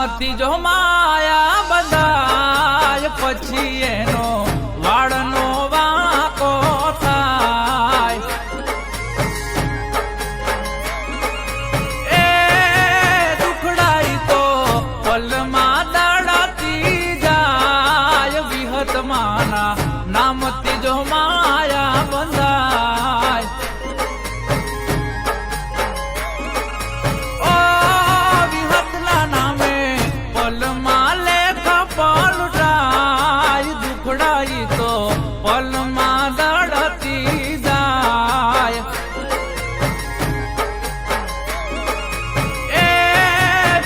નામથી જો માયા બંધાય પછી એનો વાળનો વાંકો થાય. એ દુખડાઈ તો પલમાં દડાતી જાય વિહતમાના નામથી જો માયા બંધાય. ઓ વિહતના નામે પલમાં લેખ પલટાય દુખડાઈ તો પલમાં દડતી જાય. એ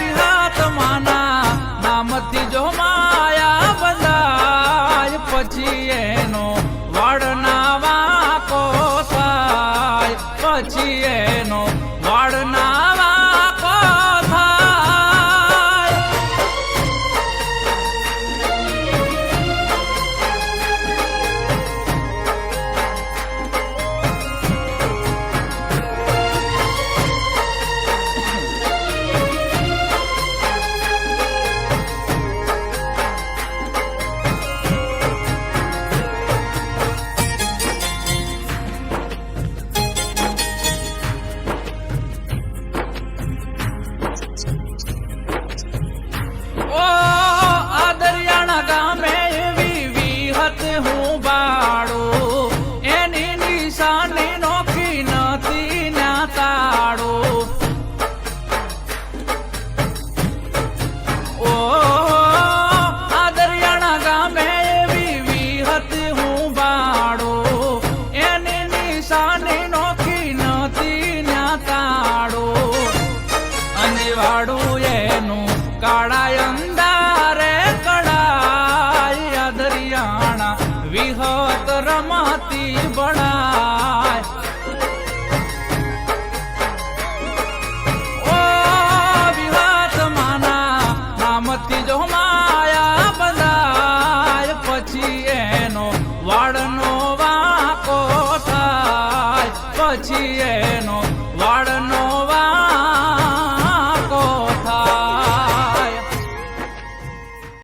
વિહતમાના નામથી જો માયા બંધાય પછી એનો વાળના વાંકો થાય. પછી એનો વાળના વાંકો થાય. ઓ આ દરિયાણા ગામે એવી વિહત હું બાળું એની નિશાની નોખી નથી ના તાળું. ઓ આ દરિયાણા ગામે એવી વિહત હું બાળું એની નિશાની નોખી નથી ના તાળું. અને વાળું એનું કાળાય અંધારે કડાય દરિયાણા વિહત રમતી બળાય. ઓ વિહત માના નામથી જો માયા બંધાય પછી એનો વાળનો વાંકો થાય. પછી